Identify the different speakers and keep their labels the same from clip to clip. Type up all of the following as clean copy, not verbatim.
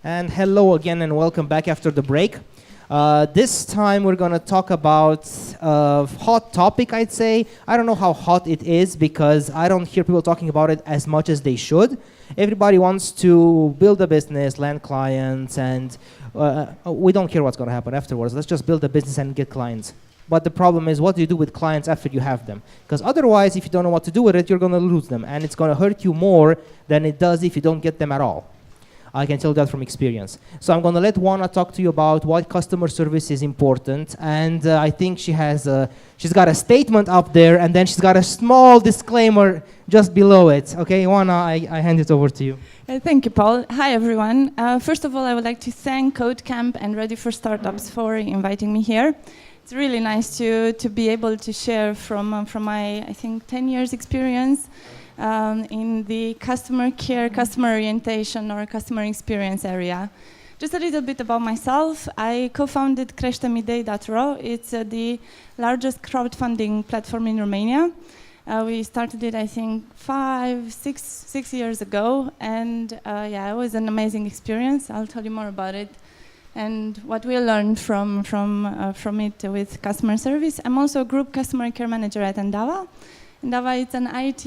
Speaker 1: And hello again and welcome back after the break. This time we're going to talk about a hot topic, I'd say. I don't know how hot it is because I don't hear people talking about it as much as they should. Everybody wants to build a business, land clients, and we don't care what's going to happen afterwards. Let's just build a business and get clients. But the problem is, what do you do with clients after you have them? Because otherwise, if you don't know what to do with it, you're going to lose them. And it's going to hurt you more than it does if you don't get them at all. I can tell that from experience. So I'm going to let Oana talk to you about why customer service is important. And I think she's got a statement up there, and then she's got a small disclaimer just below it. Okay, Oana, I hand it over to you.
Speaker 2: Thank you, Paul. Hi, everyone. First of all, I would like to thank CodeCamp and ReadyForStartups for inviting me here. It's really nice to be able to share from my, I think, 10 years experience in the customer care, customer orientation, or customer experience area. Just a little bit about myself. I co-founded creștemidei.ro. It's the largest crowdfunding platform in Romania. We started it, I think, 6 years ago, and yeah, it was an amazing experience. I'll tell you more about it and what we learned from it with customer service. I'm also a group customer care manager at Endava. Endava is an IT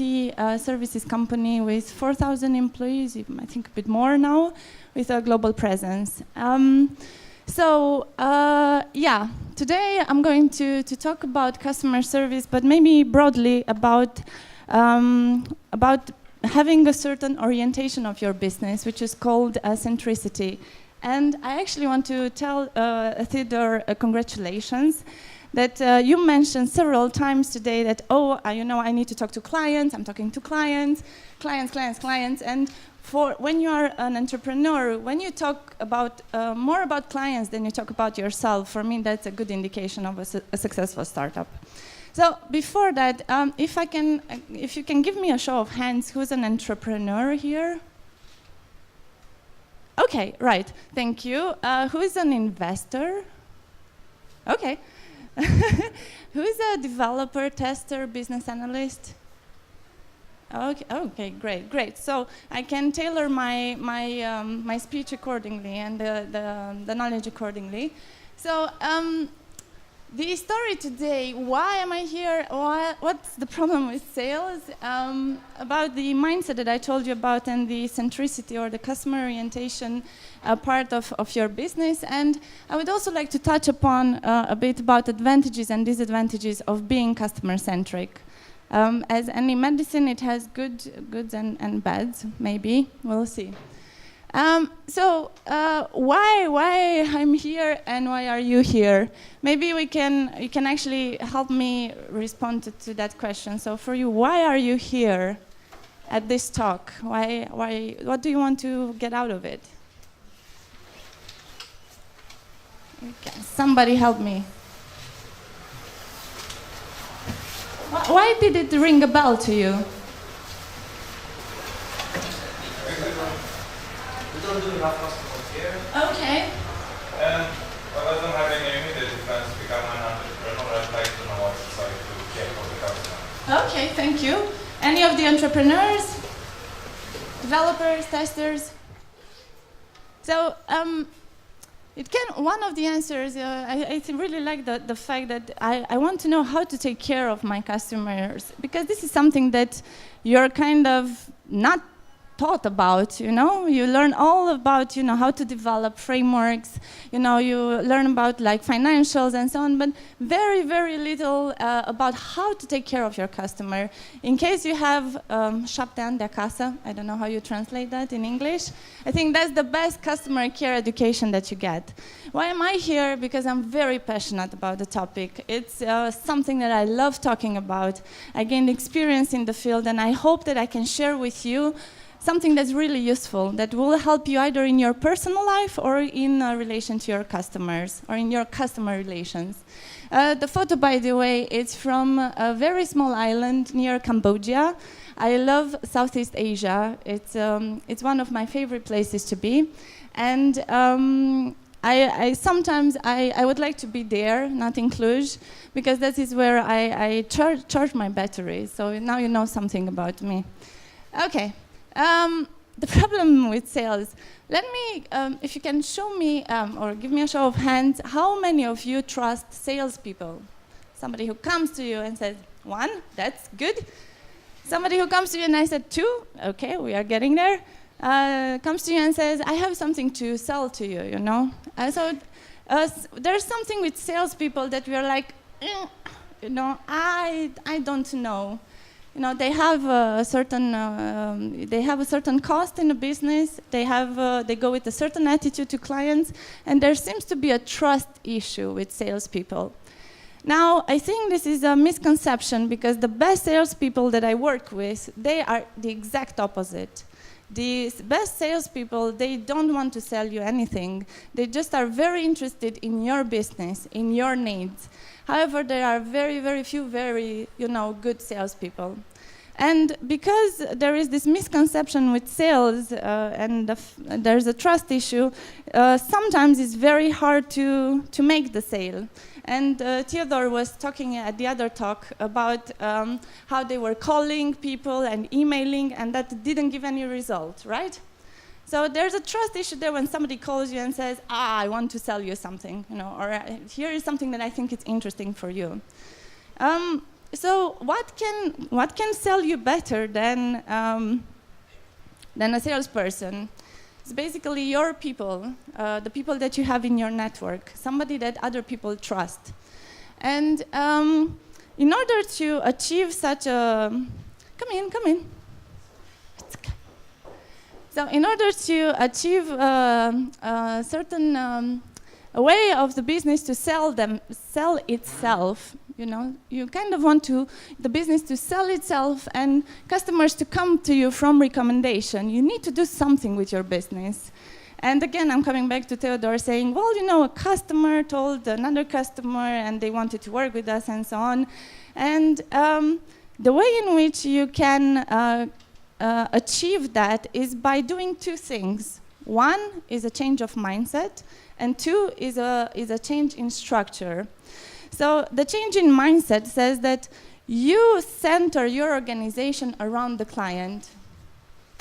Speaker 2: services company with 4,000 employees, I think a bit more now, with a global presence. Yeah, today I'm going to talk about customer service, but maybe broadly about having a certain orientation of your business, which is called centricity. And I actually want to tell Theodore congratulations that you mentioned several times today that, I need to talk to clients, I'm talking to clients. And for when you are an entrepreneur, when you talk about more about clients than you talk about yourself, for me that's a good indication of a successful startup. So before that, if you can give me a show of hands, who's an entrepreneur here? Okay, right, thank you. Who is an investor? Okay. Who is a developer, tester, business analyst? Okay, great. So I can tailor my speech accordingly and the knowledge accordingly. So the story today, why am I here? What's the problem with sales? About the mindset that I told you about and the centricity or the customer orientation part of your business. And I would also like to touch upon a bit about advantages and disadvantages of being customer-centric. As any medicine, it has goods and bads, maybe. We'll see. Why I'm here and why are you here? Maybe you can actually help me respond to that question. So for you, why are you here at this talk? What do you want to get out of it? Okay, somebody help me. Why did it ring a bell to you?
Speaker 3: We don't do enough customer care.
Speaker 2: Okay.
Speaker 3: And I don't have any immediate plans to become an entrepreneur. I'd like to know what it's like to care for the customer.
Speaker 2: Okay, thank you. Any of the entrepreneurs, developers, testers? So one of the answers, I really like the fact that I want to know how to take care of my customers, because this is something that you're kind of not taught about, you learn all about, how to develop frameworks, you learn about like financials and so on, but very, very little about how to take care of your customer. In case you have șapte ani de acasă, I don't know how you translate that in English, I think that's the best customer care education that you get. Why am I here? Because I'm very passionate about the topic. It's something that I love talking about. I gained experience in the field, and I hope that I can share with you something that's really useful, that will help you either in your personal life or in relation to your customers, or in your customer relations. The photo, by the way, it's from a very small island near Cambodia. I love Southeast Asia. It's one of my favorite places to be. And I sometimes would like to be there, not in Cluj, because that is where I charge my batteries. So now you know something about me. Okay. the problem with sales, let me, if you can show me or give me a show of hands, how many of you trust salespeople? Somebody who comes to you and says, 1, that's good. Somebody who comes to you and I said 2, okay, we are getting there. Comes to you and says, I have something to sell to you, you know. So there's something with salespeople that we are like, you know, I don't know. You know, they have a certain cost in the business. They go with a certain attitude to clients, and there seems to be a trust issue with salespeople. Now, I think this is a misconception because the best salespeople that I work with, they are the exact opposite. The best salespeople, they don't want to sell you anything. They just are very interested in your business, in your needs. However, there are very, very few you know, good salespeople. And because there is this misconception with sales and there's a trust issue, sometimes it's very hard to make the sale. And Theodore was talking at the other talk about how they were calling people and emailing, and that didn't give any result, right? So there's a trust issue there when somebody calls you and says, I want to sell you something, you know, or here is something that I think is interesting for you. So what can sell you better than a salesperson? It's basically your people, the people that you have in your network, somebody that other people trust. And in order to achieve such a... Come in. So in order to achieve a certain a way of the business to sell itself, you know, you kind of want the business to sell itself and customers to come to you from recommendation. You need to do something with your business. And again, I'm coming back to Theodore saying, well, you know, a customer told another customer and they wanted to work with us and so on. And the way in which you can achieve that is by doing 2 things. 1 is a change of mindset, and 2 is a change in structure. So the change in mindset says that you center your organization around the client.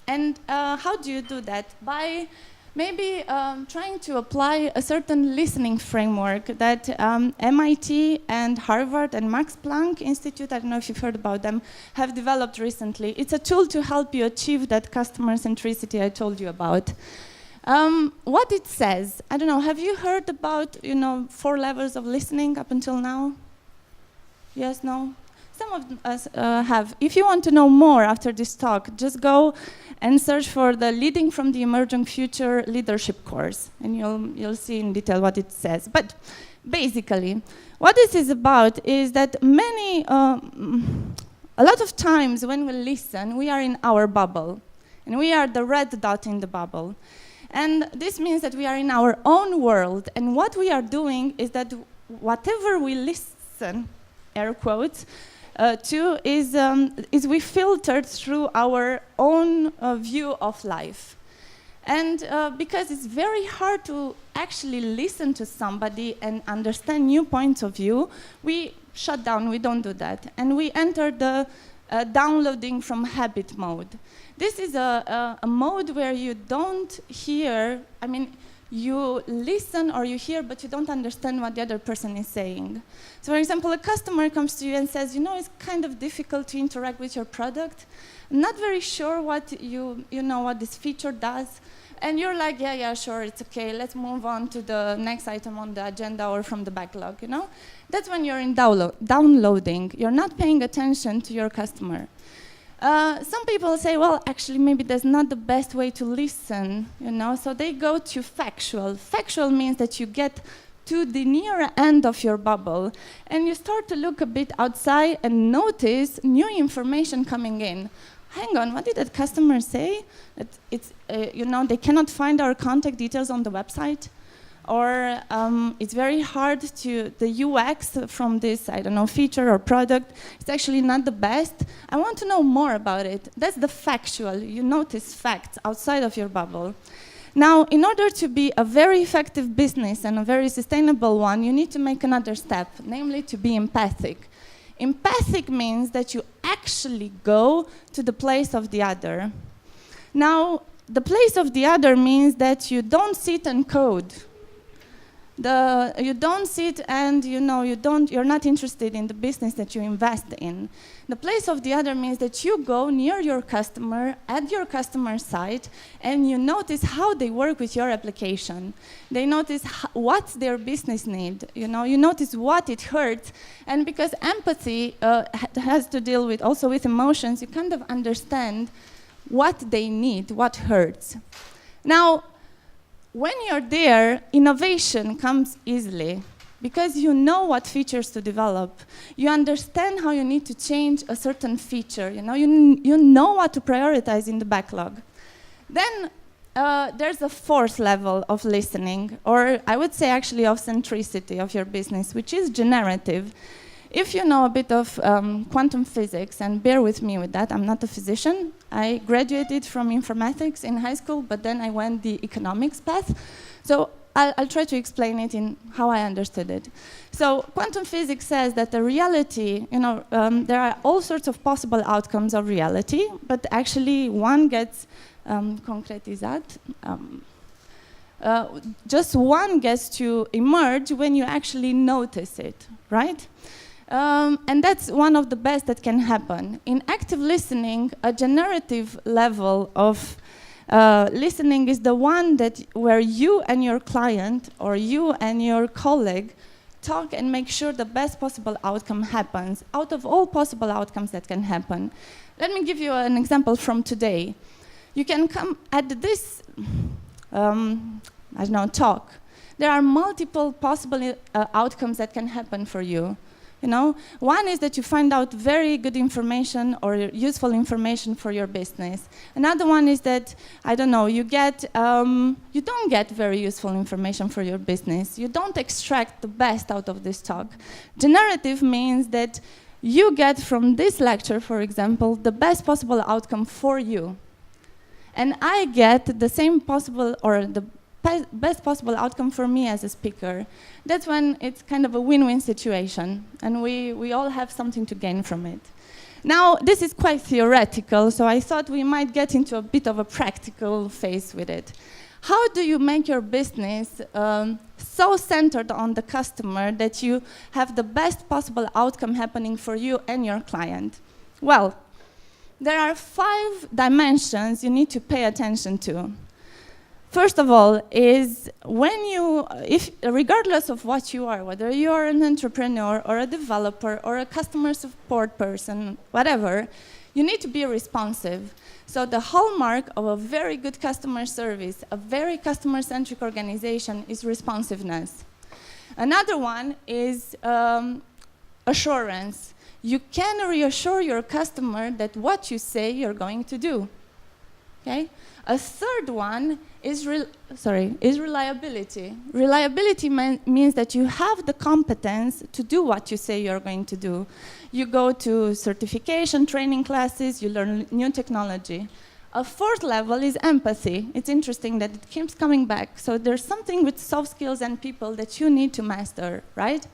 Speaker 2: And how do you do that? By maybe trying to apply a certain listening framework that MIT and Harvard and Max Planck Institute, I don't know if you've heard about them, have developed recently. It's a tool to help you achieve that customer centricity I told you about. What it says, I don't know, have you heard about, you know, 4 levels of listening up until now? Yes, no? Some of us have. If you want to know more after this talk, just go and search for the Leading from the Emerging Future Leadership course, and you'll see in detail what it says. But basically, what this is about is that a lot of times when we listen, we are in our bubble, and we are the red dot in the bubble. And this means that we are in our own world, and what we are doing is that whatever we listen, air quotes, is we filtered through our own view of life. And because it's very hard to actually listen to somebody and understand new points of view, we shut down, we don't do that. And we enter the downloading from habit mode. This is a mode where you don't hear, I mean, you listen or you hear, but you don't understand what the other person is saying. So for example, a customer comes to you and says, you know, it's kind of difficult to interact with your product. I'm not very sure what you know what this feature does. And you're like, yeah, sure, it's okay. Let's move on to the next item on the agenda or from the backlog, you know? That's when you're in downloading. You're not paying attention to your customer. Some people say, well, actually, maybe that's not the best way to listen, you know, so they go to factual. Factual means that you get to the near end of your bubble, and you start to look a bit outside and notice new information coming in. Hang on, what did that customer say? That it's, you know, they cannot find our contact details on the website? Or it's very hard to, the UX from this, I don't know, feature or product, it's actually not the best. I want to know more about it. That's the factual. You notice facts outside of your bubble. Now, in order to be a very effective business and a very sustainable one, you need to make another step, namely to be empathic. Empathic means that you actually go to the place of the other. Now, the place of the other means that you don't sit and code. You don't sit and you're not interested in the business that you invest in. The place of the other means that you go near your customer, at your customer site, and you notice how they work with your application. They notice what's their business need. You notice what it hurts, and because empathy has to deal with also with emotions, you kind of understand what they need, what hurts. Now, when you're there, innovation comes easily because you know what features to develop. You understand how you need to change a certain feature. You know what to prioritize in the backlog. Then there's a fourth level of listening, or I would say actually of centricity of your business, which is generative. If you know a bit of quantum physics, and bear with me with that, I'm not a physician. I graduated from informatics in high school, but then I went the economics path. So I'll try to explain it in how I understood it. So quantum physics says that the reality, there are all sorts of possible outcomes of reality, but actually one gets concretizat. Just one gets to emerge when you actually notice it, right? And that's one of the best that can happen. In active listening, a generative level of listening is the one where you and your client or you and your colleague talk and make sure the best possible outcome happens out of all possible outcomes that can happen. Let me give you an example from today. You can come at this talk. There are multiple possible outcomes that can happen for you. One is that you find out very good information or useful information for your business. Another one is that, you don't get very useful information for your business. You don't extract the best out of this talk. Generative means that you get from this lecture, for example, the best possible outcome for you. And I get the same possible or the best possible outcome for me as a speaker. That's when it's kind of a win-win situation, and we all have something to gain from it. Now, this is quite theoretical, so I thought we might get into a bit of a practical phase with it. How do you make your business so centered on the customer that you have the best possible outcome happening for you and your client? Well, there are 5 dimensions you need to pay attention to. First of all, is regardless of what you are, whether you are an entrepreneur or a developer or a customer support person, whatever, you need to be responsive. So the hallmark of a very good customer service, a very customer-centric organization, is responsiveness. Another one is assurance. You can reassure your customer that what you say you're going to do. Okay? A third one is reliability. Reliability means that you have the competence to do what you say you're going to do. You go to certification, training classes, you learn new technology. A fourth level is empathy. It's interesting that it keeps coming back. So there's something with soft skills and people that you need to master, right?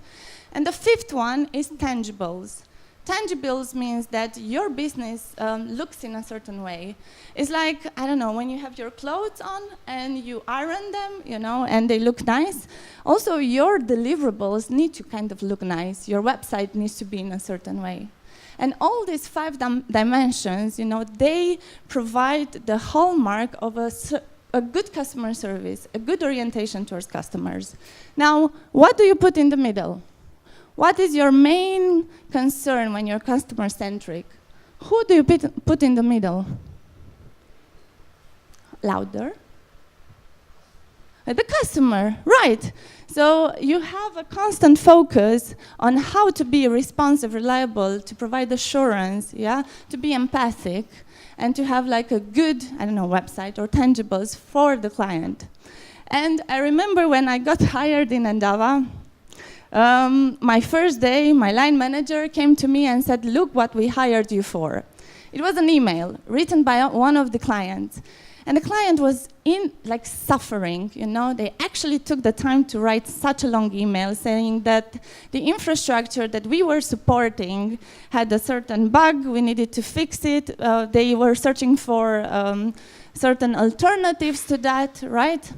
Speaker 2: And the fifth one is tangibles. Tangibles means that your business looks in a certain way. It's like, when you have your clothes on and you iron them, and they look nice. Also, your deliverables need to kind of look nice. Your website needs to be in a certain way. And all these 5 dimensions, they provide the hallmark of a good customer service, a good orientation towards customers. Now, what do you put in the middle? What is your main concern when you're customer-centric? Who do you put in the middle? Louder. The customer, right. So you have a constant focus on how to be responsive, reliable, to provide assurance, to be empathic, and to have like a good, website or tangibles for the client. And I remember when I got hired in Endava, my first day, my line manager came to me and said, "Look what we hired you for." It was an email written by one of the clients. And the client was suffering, They actually took the time to write such a long email saying that the infrastructure that we were supporting had a certain bug, we needed to fix it. They were searching for certain alternatives to that, right?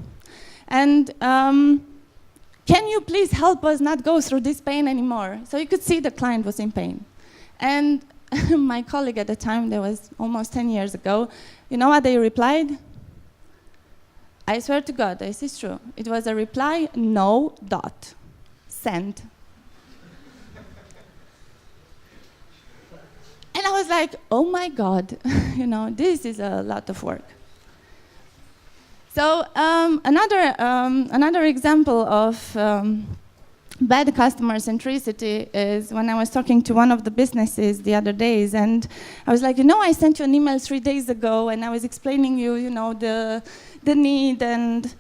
Speaker 2: And can you please help us not go through this pain anymore? So you could see the client was in pain. And my colleague at the time, that was almost 10 years ago, you know what they replied? I swear to God, this is true. It was a reply, no, dot, send. And I was like, oh my God, you know, this is a lot of work. So another example of bad customer centricity is when I was talking to one of the businesses the other days, and I was like, you know, I sent you an email 3 days ago, and I was explaining you know, the need and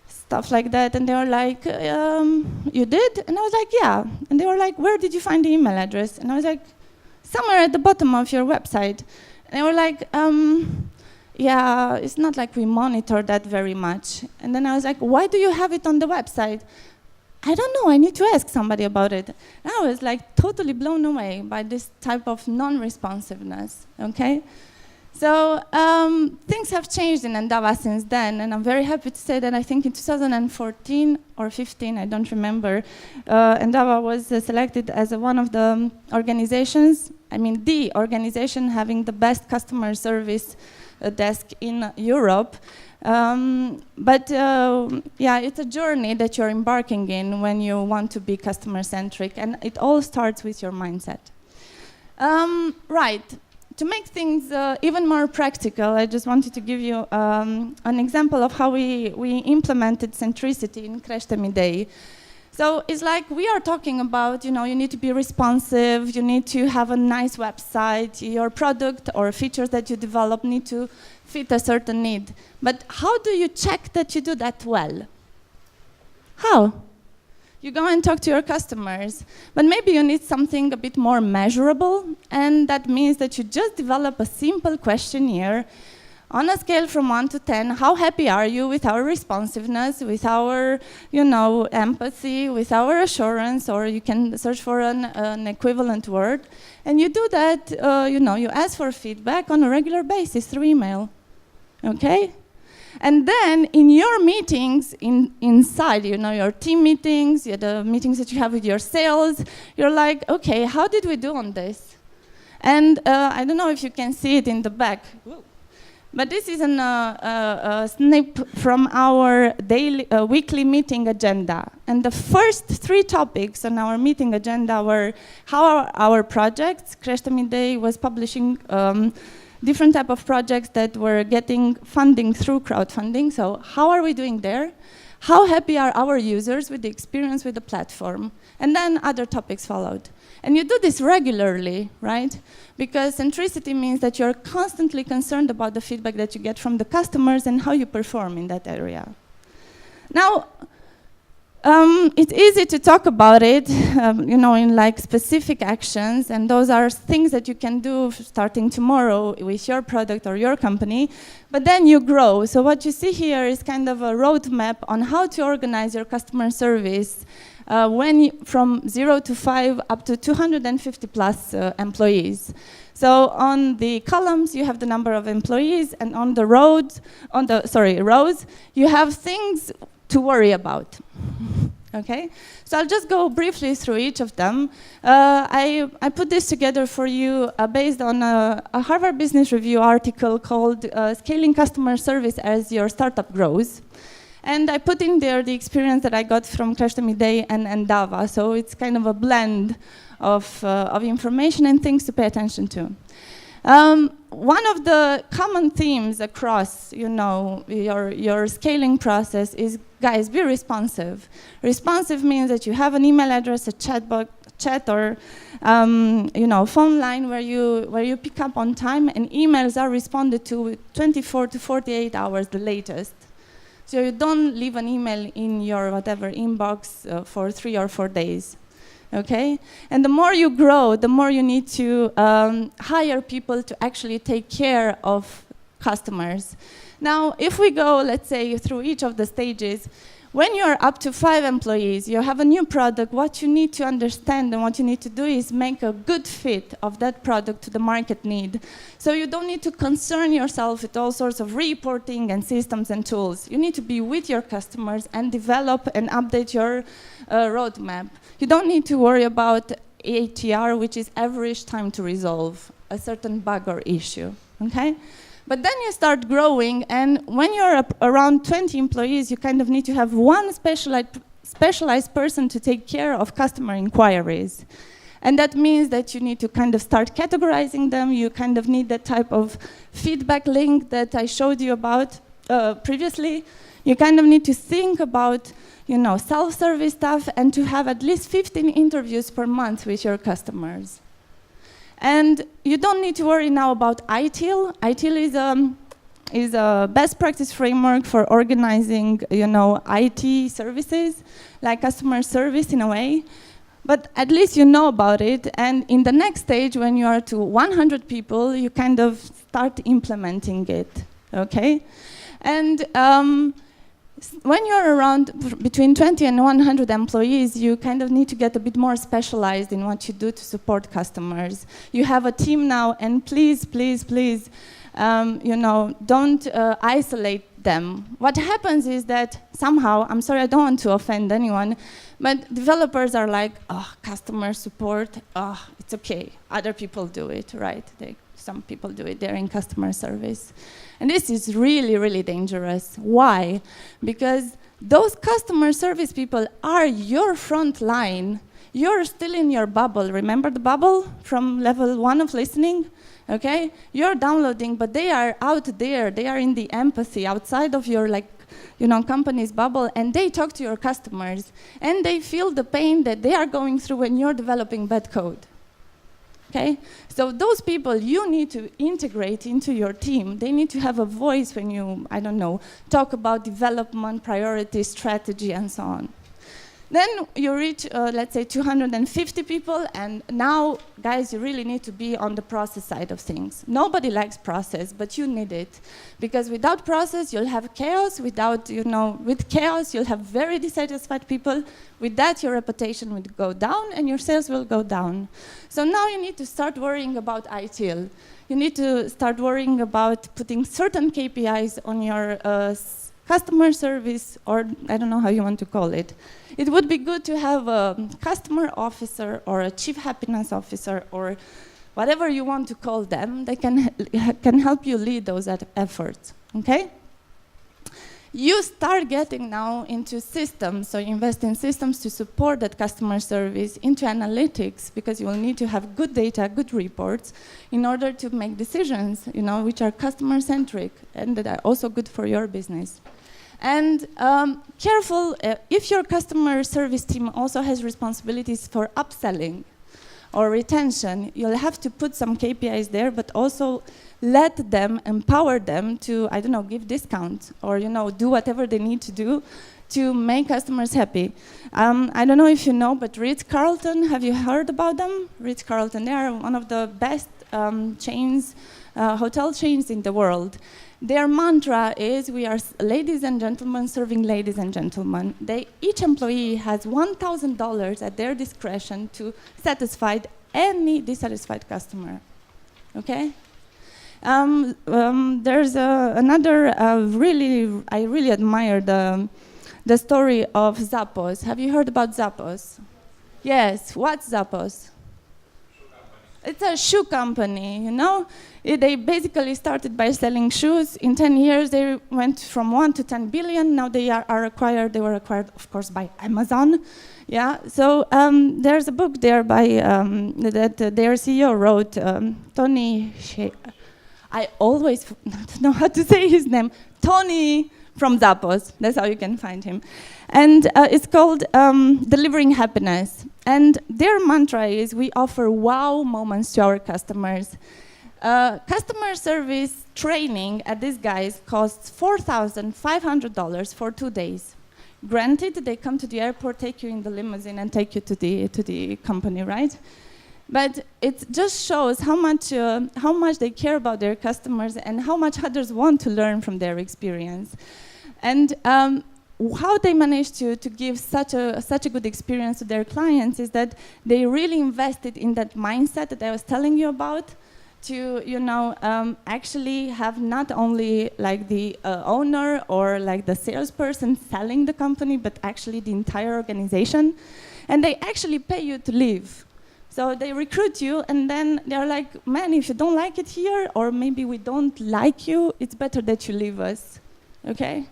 Speaker 2: stuff like that, and they were like, you did? And I was like, yeah. And they were like, where did you find the email address? And I was like, somewhere at the bottom of your website. And they were like, yeah, it's not like we monitor that very much. And then I was like, why do you have it on the website? I don't know, I need to ask somebody about it. And I was like totally blown away by this type of non-responsiveness, okay? So things have changed in Endava since then, and I'm very happy to say that I think in 2014 or 15, I don't remember, Endava was selected as one of the organizations, I mean the organization having the best customer service desk in Europe. Yeah, it's a journey that you're embarking in when you want to be customer-centric, and it all starts with your mindset. Right. To make things even more practical, I just wanted to give you an example of how we implemented centricity in Crește-mi. So it's like we are talking about, you know, you need to be responsive, you need to have a nice website, your product or features that you develop need to fit a certain need. But how do you check that you do that well? How? You go and talk to your customers, but maybe you need something a bit more measurable, and that means that you just develop a simple questionnaire on a scale from 1 to 10, how happy are you with our responsiveness, with our, you know, empathy, with our assurance, or you can search for an equivalent word, and you do that, you know, you ask for feedback on a regular basis through email, okay? And then in your meetings inside, you know, your team meetings, the meetings that you have with your sales, you're like, okay, how did we do on this? And I don't know if you can see it in the back, but this is a snip from our weekly meeting agenda. And the first 3 topics on our meeting agenda were how our projects, Crește-mi was publishing different type of projects that were getting funding through crowdfunding. So how are we doing there? How happy are our users with the experience with the platform? And then other topics followed. And you do this regularly, right? Because centricity means that you're constantly concerned about the feedback that you get from the customers and how you perform in that area. Now, it's easy to talk about it, you know, in like specific actions, and those are things that you can do starting tomorrow with your product or your company, but then you grow. So what you see here is kind of a roadmap on how to organize your customer service from 0 to 5 up to 250 plus employees. So on the columns you have the number of employees, and on the rows, you have things to worry about. Okay, so I'll just go briefly through each of them. I put this together for you based on a Harvard Business Review article called Scaling Customer Service as Your Startup Grows. And I put in there the experience that I got from Crește-mi and Endava, so it's kind of a blend of information and things to pay attention to. One of the common themes across, you know, your scaling process is, guys, be responsive. Responsive means that you have an email address, a chat or you know, phone line where you pick up on time, and emails are responded to with 24 to 48 hours the latest. So you don't leave an email in your whatever inbox for 3 or 4 days. Okay, and the more you grow, the more you need to hire people to actually take care of customers. Now, if we go, let's say, through each of the stages, When you're up to 5 employees, you have a new product, what you need to understand and what you need to do is make a good fit of that product to the market need. So you don't need to concern yourself with all sorts of reporting and systems and tools. You need to be with your customers and develop and update your roadmap. You don't need to worry about ATR, which is average time to resolve a certain bug or issue, okay? But then you start growing, and when you're around 20 employees, you kind of need to have one specialized person to take care of customer inquiries. And that means that you need to kind of start categorizing them. You kind of need that type of feedback link that I showed you about previously. You kind of need to think about, you know, self-service stuff and to have at least 15 interviews per month with your customers. And you don't need to worry now about ITIL. ITIL is a best practice framework for organizing, you know, IT services, like customer service in a way. But at least you know about it, and in the next stage, when you are to 100 people, you kind of start implementing it, okay? And when you're around between 20 and 100 employees, you kind of need to get a bit more specialized in what you do to support customers. You have a team now, and please, please, please, you know, don't isolate them. What happens is that somehow, I'm sorry, I don't want to offend anyone, but developers are like, oh, customer support, oh, it's okay. Other people do it, right? Some people do it, they're in customer service. And this is really, really dangerous. Why? Because those customer service people are your front line. You're still in your bubble. Remember the bubble from level 1 of listening? Okay? You're downloading, but they are out there. They are in the empathy outside of your, like, you know, company's bubble, and they talk to your customers, and they feel the pain that they are going through when you're developing bad code. Okay? So those people you need to integrate into your team. They need to have a voice when you, I don't know, talk about development, priority, strategy, and so on. Then you reach, let's say, 250 people, and now, guys, you really need to be on the process side of things. Nobody likes process, but you need it. Because without process, you'll have chaos. Without, you know, with chaos, you'll have very dissatisfied people. With that, your reputation will go down, and your sales will go down. So now you need to start worrying about ITIL. You need to start worrying about putting certain KPIs on your customer service, or I don't know how you want to call it. It would be good to have a customer officer or a chief happiness officer or whatever you want to call them. They can help you lead those efforts, okay? You start getting now into systems, so you invest in systems to support that customer service, into analytics, because you will need to have good data, good reports, in order to make decisions, you know, which are customer-centric and that are also good for your business. And careful, if your customer service team also has responsibilities for upselling or retention, you'll have to put some KPIs there, but also let them, empower them to, I don't know, give discounts or, you know, do whatever they need to do to make customers happy. I don't know if you know, but Ritz-Carlton, have you heard about them? Ritz-Carlton, they are one of the best chains, hotel chains in the world. Their mantra is, we are ladies and gentlemen serving ladies and gentlemen. Each employee has $1,000 at their discretion to satisfy any dissatisfied customer, okay? There's another, I really admire the story of Zappos. Have you heard about Zappos? Yes, what's Zappos? It's a shoe company, you know? They basically started by selling shoes. In 10 years, they went from 1 to 10 billion. Now they were acquired, of course, by Amazon. Yeah, so there's a book there by, that their CEO wrote, Tony, I always don't know how to say his name, Tony from Zappos, that's how you can find him. And it's called Delivering Happiness. And their mantra is, we offer wow moments to our customers. Customer service training at these guys costs $4,500 for 2 days. Granted, they come to the airport, take you in the limousine, and take you to the company, right? But it just shows how much they care about their customers and how much others want to learn from their experience. And how they manage to give such a good experience to their clients is that they really invested in that mindset that I was telling you about, to actually have not only like the owner or like the salesperson selling the company, but actually the entire organization, and they actually pay you to leave. So they recruit you, and then they're like, man, if you don't like it here, or maybe we don't like you, it's better that you leave us, okay?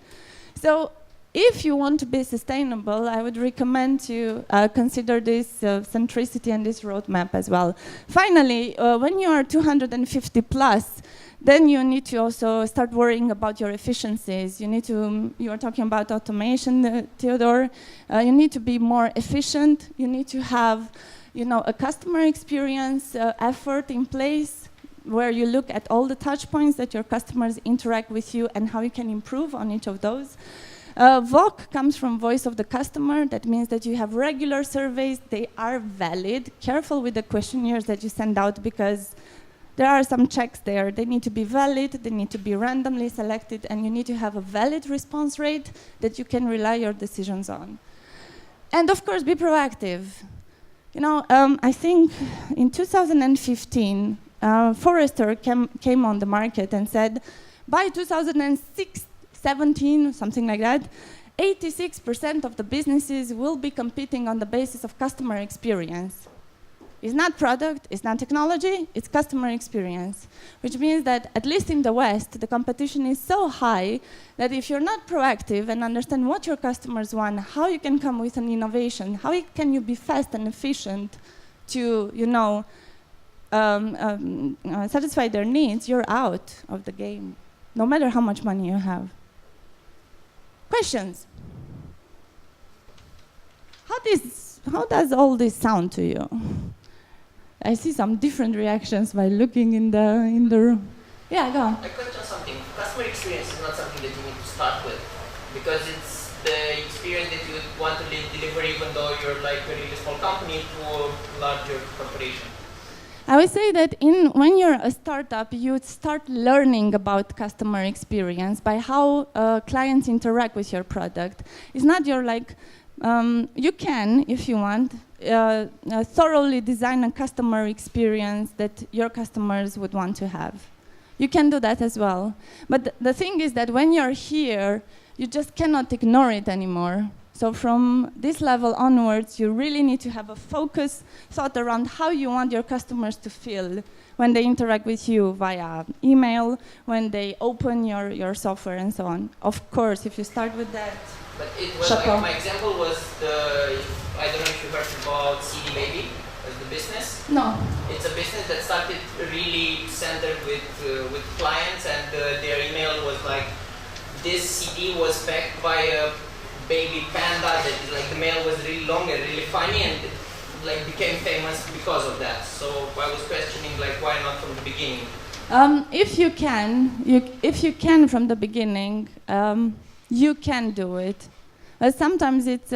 Speaker 2: So if you want to be sustainable, I would recommend to consider this centricity and this roadmap as well. Finally, when you are 250 plus, then you need to also start worrying about your efficiencies. You are talking about automation, Theodore. You need to be more efficient. You need to have, a customer experience effort in place where you look at all the touch points that your customers interact with you and how you can improve on each of those. VOC comes from voice of the customer. That means that you have regular surveys. They are valid. Careful with the questionnaires that you send out, because there are some checks there. They need to be valid. They need to be randomly selected. And you need to have a valid response rate that you can rely your decisions on. And of course, be proactive. I think in 2015, Forrester came on the market and said, by 2006, 17, something like that, 86% of the businesses will be competing on the basis of customer experience. It's not product, it's not technology, it's customer experience. Which means that, at least in the West, the competition is so high that if you're not proactive and understand what your customers want, how you can come with an innovation, how can you be fast and efficient to, satisfy their needs, you're out of the game, no matter how much money you have. Questions? How does all this sound to you? I see some different reactions by looking in the room. Yeah, go on.
Speaker 4: I question something. Customer experience is not something that you need to start with, because it's the experience that you want to deliver, even though you're like a really small company to a larger corporation.
Speaker 2: I would say that when you're a startup, you start learning about customer experience by how clients interact with your product. It's not you can, if you want, thoroughly design a customer experience that your customers would want to have. You can do that as well. But the thing is that when you're here, you just cannot ignore it anymore. So from this level onwards, you really need to have a focused thought around how you want your customers to feel when they interact with you via email, when they open your software and so on. Of course, if you start with that.
Speaker 4: But it was like, my example was I don't know if you heard about CD Baby as the business.
Speaker 2: No.
Speaker 4: It's a business that started really centered with clients, and their email was like, this CD was backed by a baby panda that the mail was really long and really funny, and it became famous because of that. So I was questioning why not from the beginning?
Speaker 2: If you can from the beginning, you can do it. Sometimes it's,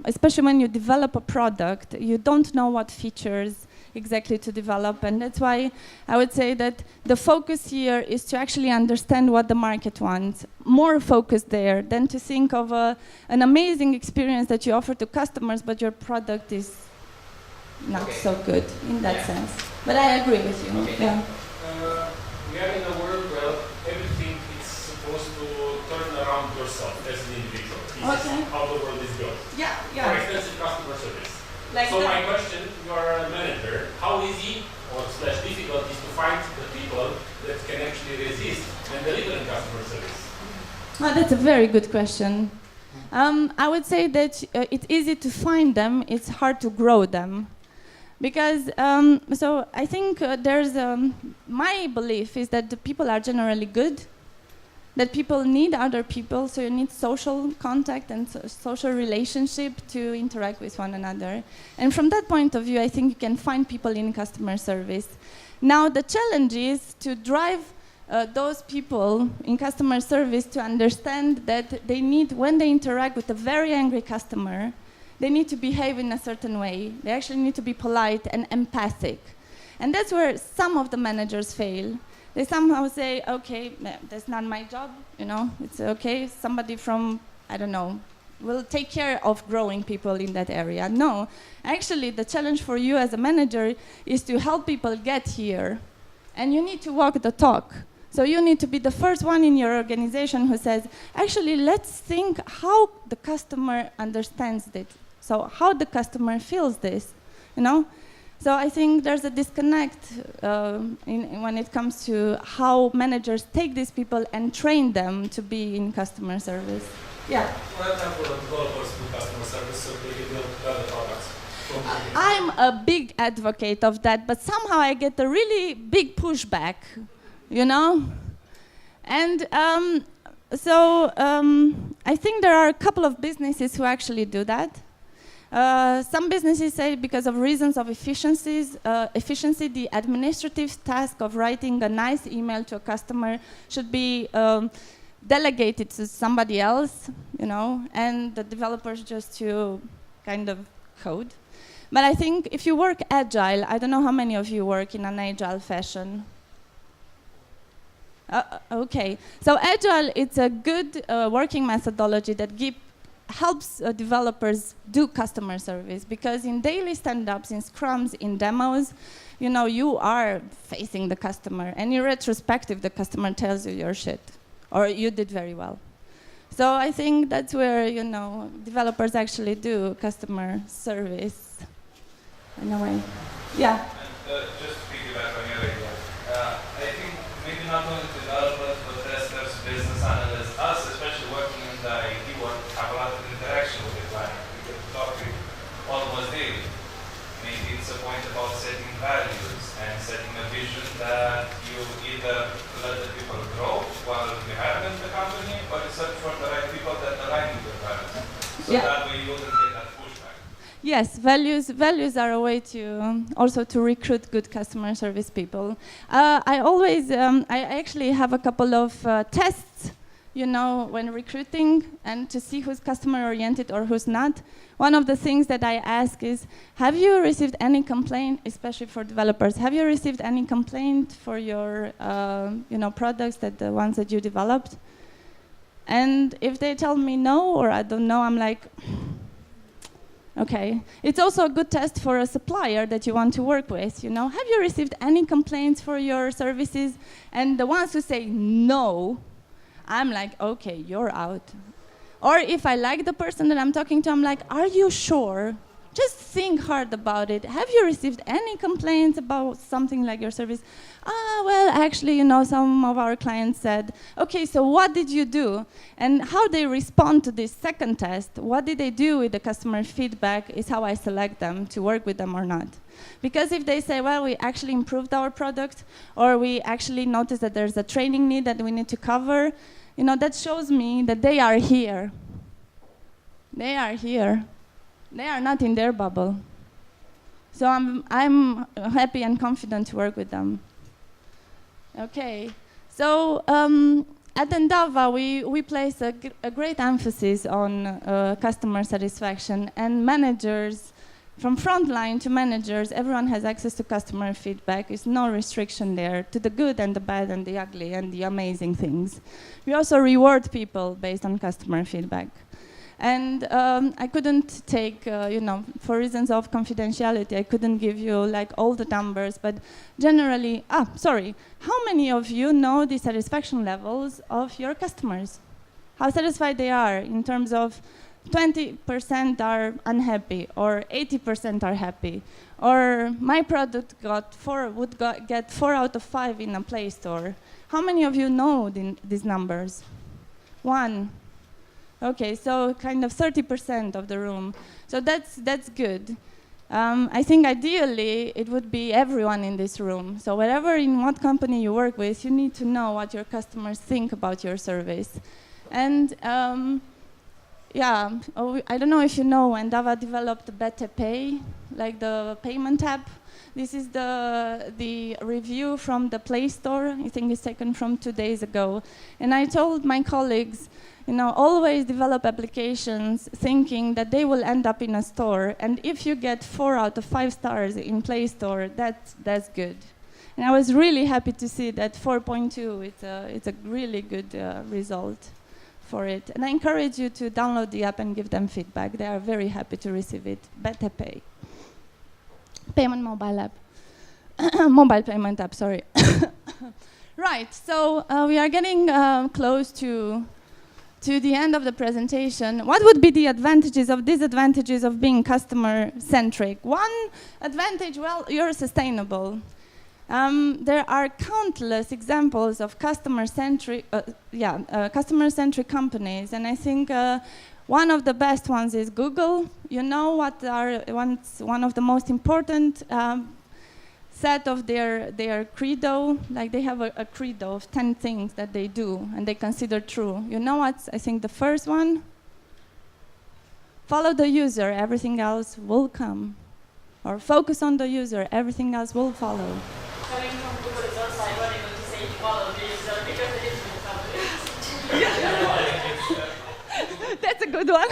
Speaker 2: especially when you develop a product, you don't know what features exactly to develop, and that's why I would say that the focus here is to actually understand what the market wants. More focus there than to think of an amazing experience that you offer to customers, but your product is not so good in that sense. But I agree with you.
Speaker 4: Okay.
Speaker 2: Yeah.
Speaker 5: We are in a world where everything is supposed to turn around yourself as an individual. This is how the world is built.
Speaker 2: Yeah.
Speaker 5: For extensive customer service. So my question, you are a manager, how easy or / difficult is to find the people that can actually resist and deliver customer service?
Speaker 2: Oh, that's a very good question. I would say that it's easy to find them, it's hard to grow them. Because, so I think my belief is that the people are generally good, that people need other people, so you need social contact and social relationship to interact with one another. And from that point of view, I think you can find people in customer service. Now, the challenge is to drive those people in customer service to understand that they need, when they interact with a very angry customer, they need to behave in a certain way. They actually need to be polite and empathic. And that's where some of the managers fail. They somehow say, okay, that's not my job, it's okay, somebody from I don't know, will take care of growing people in that area. No, actually the challenge for you as a manager is to help people get here. And you need to walk the talk. So you need to be the first one in your organization who says, actually, let's think how the customer understands it. So how the customer feels this, you know? So I think there's a disconnect when it comes to how managers take these people and train them to be in customer service. Yeah.
Speaker 5: For example, developers do customer service so they can build better products.
Speaker 2: I'm a big advocate of that, but somehow I get a really big pushback, you know? And I think there are a couple of businesses who actually do that. Some businesses say because of reasons of efficiency, the administrative task of writing a nice email to a customer should be delegated to somebody else, you know, and the developers just to kind of code. But I think if you work agile, I don't know how many of you work in an agile fashion. Okay, so agile, it's a good working methodology that helps developers do customer service, because in daily stand-ups, in scrums, in demos, you know, you are facing the customer, and in retrospective, the customer tells you your shit, or you did very well. So I think that's where, you know, developers actually do customer service. In a way. Yeah.
Speaker 3: And just to piggyback on your idea, I think maybe not only developers, but testers, business analysts, us especially working in the IT world, have a lot of interaction with the client. We get to talk with almost daily. Maybe it's a point about setting values and setting a vision that you either let the people grow while you have them in the company, or you search for the right people that align with your values. So that way you wouldn't get that pushback.
Speaker 2: Yes, values are a way to also to recruit good customer service people. I actually have a couple of tests, you know, when recruiting and to see who's customer oriented or who's not. One of the things that I ask is, have you received any complaint, especially for developers, have you received any complaint for your you know, products, that the ones that you developed? And if they tell me no, or I don't know, I'm like, okay. It's also a good test for a supplier that you want to work with, you know. Have you received any complaints for your services? And the ones who say no, I'm like, okay, you're out. Or if I like the person that I'm talking to, I'm like, are you sure? Just think hard about it. Have you received any complaints about something like your service? Well, actually, you know, some of our clients said, okay, so what did you do? And how they respond to this second test, what did they do with the customer feedback, is how I select them to work with them or not. Because if they say, well, we actually improved our product, or we actually noticed that there's a training need that we need to cover, you know, that shows me that they are here. They are here. They are not in their bubble. So I'm happy and confident to work with them. Okay, so at Endava, we place a great emphasis on customer satisfaction, and managers, from frontline to managers, everyone has access to customer feedback. There's no restriction there, to the good and the bad and the ugly and the amazing things. We also reward people based on customer feedback. And I couldn't take, you know, for reasons of confidentiality, I couldn't give you like all the numbers, but generally, how many of you know the satisfaction levels of your customers? How satisfied they are in terms of 20% are unhappy, or 80% are happy, or my product would get 4 out of 5 in a Play Store. How many of you know these numbers? 1. Okay, so kind of 30% of the room. So that's good. I think ideally it would be everyone in this room. So wherever in what company you work with, you need to know what your customers think about your service. And I don't know if you know, Endava developed Better Pay, like the payment app. This is the review from the Play Store. I think it's taken from 2 days ago. And I told my colleagues, you know, always develop applications thinking that they will end up in a store. And if you get 4 out of 5 stars in Play Store, that's good. And I was really happy to see that 4.2, it's a really good result for it. And I encourage you to download the app and give them feedback. They are very happy to receive it. Better Pay. Payment mobile app. Mobile payment app, sorry. Right, so we are getting close to the end of the presentation. What would be the advantages or disadvantages of being customer-centric? One advantage, well, you're sustainable. There are countless examples of customer-centric companies, and I think one of the best ones is Google. You know what are one of the most important set of their credo, like they have a credo of 10 things that they do and they consider true. You know what's, I think, the first one? Follow the user, everything else will come. Or focus on the user, everything else will follow.
Speaker 6: Coming from Google is also ironic to say follow the user because it is the
Speaker 2: That's a good one.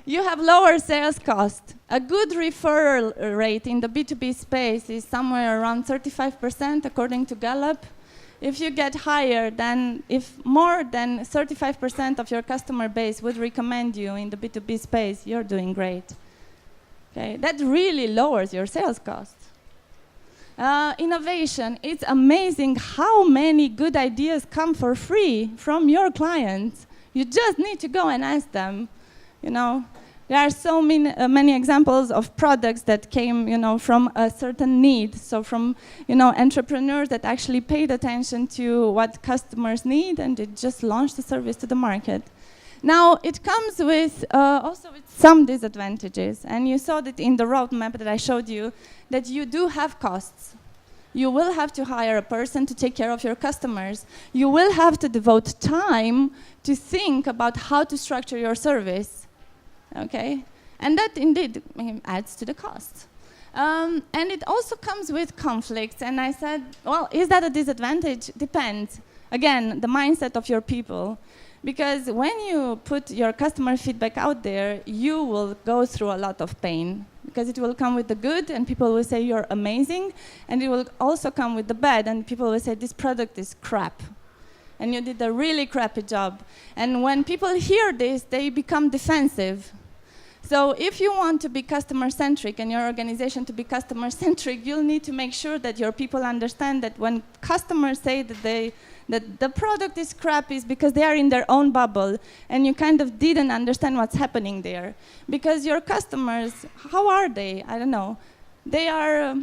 Speaker 2: You have lower sales cost. A good referral rate in the B2B space is somewhere around 35% according to Gallup. If you get higher than, if more than 35% of your customer base would recommend you in the B2B space, you're doing great. Okay, that really lowers your sales cost. Innovation, it's amazing how many good ideas come for free from your clients. You just need to go and ask them. You know, there are so many examples of products that came, you know, from a certain need. So from, you know, entrepreneurs that actually paid attention to what customers need and they just launched the service to the market. Now, it comes with also with some disadvantages. And you saw that in the roadmap that I showed you, that you do have costs. You will have to hire a person to take care of your customers. You will have to devote time to think about how to structure your service. Okay? And that indeed adds to the cost. And it also comes with conflicts. And I said, well, is that a disadvantage? Depends. Again, the mindset of your people. Because when you put your customer feedback out there, you will go through a lot of pain. Because it will come with the good, and people will say you're amazing. And it will also come with the bad, and people will say this product is crap. And you did a really crappy job. And when people hear this, they become defensive. So if you want to be customer-centric and your organization to be customer-centric, you'll need to make sure that your people understand that when customers say that the product is crap is because they are in their own bubble and you kind of didn't understand what's happening there. Because your customers, how are they? I don't know. They are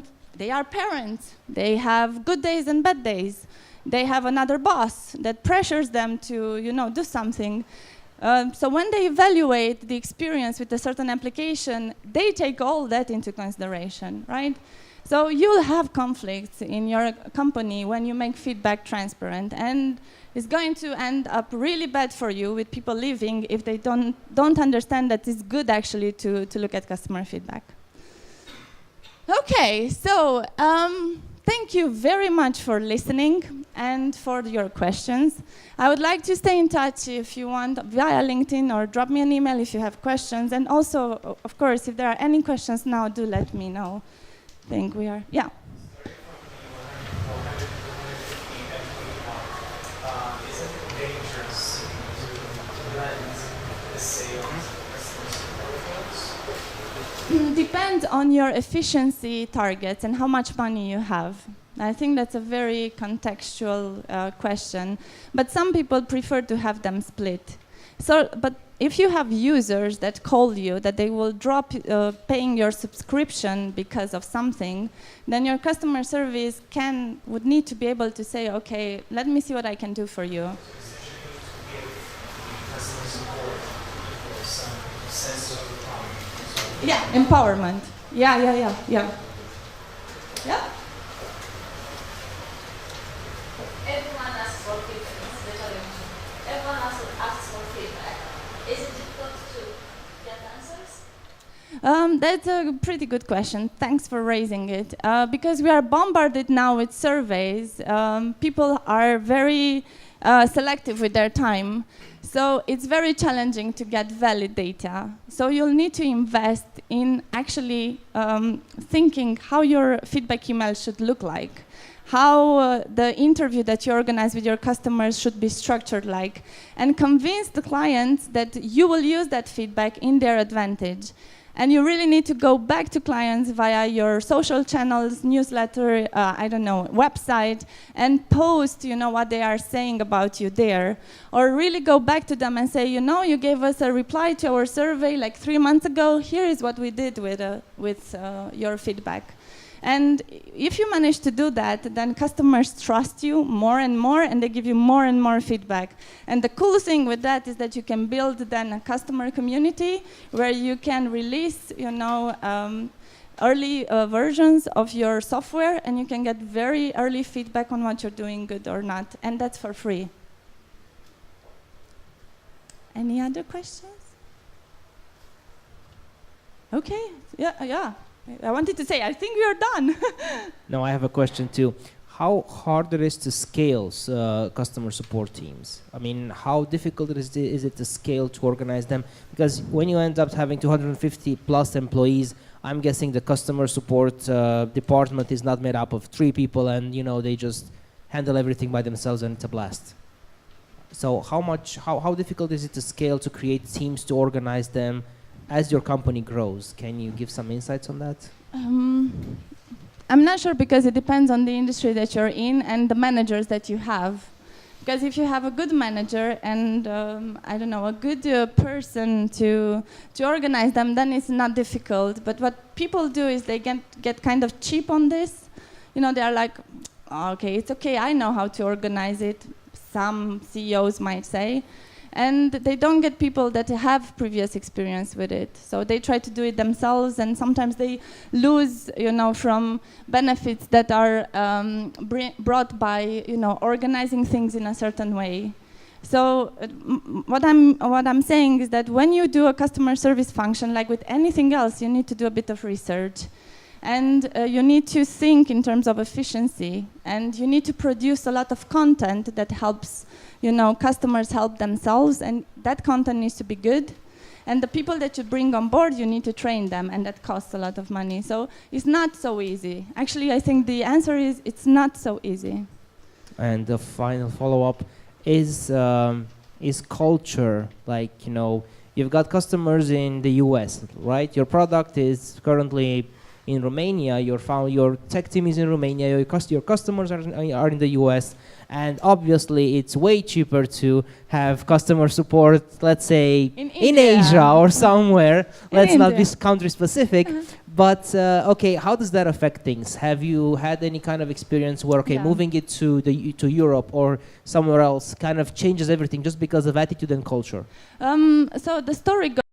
Speaker 2: parents. They have good days and bad days. They have another boss that pressures them to, you know, do something. So when they evaluate the experience with a certain application, they take all that into consideration, right? So you'll have conflicts in your company when you make feedback transparent, and it's going to end up really bad for you with people leaving if they don't understand that it's good actually to look at customer feedback. Okay, so thank you very much for listening and for your questions. I would like to stay in touch if you want via LinkedIn, or drop me an email if you have questions. And also, of course, if there are any questions now, do let me know. I think we are, yeah.
Speaker 7: Is it dangerous to blend the sales profiles?
Speaker 2: Depends on your efficiency targets and how much money you have. I think that's a very contextual question, but some people prefer to have them split. So, but if you have users that call you that they will drop paying your subscription because of something, then your customer service would need to be able to say, okay, let me see what I can do for you. Yeah, empowerment. Yeah.
Speaker 6: Everyone asks for feedback. Everyone asks for feedback. Is it difficult to get answers?
Speaker 2: That's a pretty good question. Thanks for raising it. Because we are bombarded now with surveys, people are very selective with their time. So it's very challenging to get valid data. So you'll need to invest in actually thinking how your feedback email should look like. how the interview that you organize with your customers should be structured like, and convince the clients that you will use that feedback in their advantage. And you really need to go back to clients via your social channels, newsletter, I don't know, website, and post, what they are saying about you there. Or really go back to them and say, you gave us a reply to our survey like 3 months ago. Here is what we did with your feedback. And if you manage to do that, then customers trust you more and more, and they give you more and more feedback. And the cool thing with that is that you can build then a customer community where you can release, early versions of your software, and you can get very early feedback on what you're doing good or not, and that's for free. Any other questions? Okay, yeah. I wanted to say, I think we are done.
Speaker 1: No, I have a question too. How hard it is to scale customer support teams? I mean, how difficult is it to scale, to organize them? Because when you end up having 250 plus employees, I'm guessing the customer support department is not made up of 3 people, and they just handle everything by themselves, and it's a blast. So how difficult is it to scale, to create teams, to organize them as your company grows? Can you give some insights on that?
Speaker 2: I'm not sure, because it depends on the industry that you're in and the managers that you have. Because if you have a good manager and a good person to organize them, then it's not difficult. But what people do is they get kind of cheap on this. They are like, okay, it's okay, I know how to organize it. Some CEOs might say. And they don't get people that have previous experience with it. So they try to do it themselves, and sometimes they lose, from benefits that are brought by, organizing things in a certain way. So what I'm saying is that when you do a customer service function, like with anything else, you need to do a bit of research. And you need to think in terms of efficiency, and you need to produce a lot of content that helps, customers help themselves, and that content needs to be good. And the people that you bring on board, you need to train them, and that costs a lot of money. So it's not so easy. Actually, I think the answer is it's not so easy.
Speaker 1: And the final follow-up is culture. Like, you've got customers in the US, right? Your product is currently in Romania, your tech team is in Romania, your customers are in the US, and obviously it's way cheaper to have customer support, let's say, in Asia or somewhere. Let's not be country specific. But, okay, how does that affect things? Have you had any kind of experience where, moving it to Europe or somewhere else kind of changes everything just because of attitude and culture?
Speaker 2: So the story goes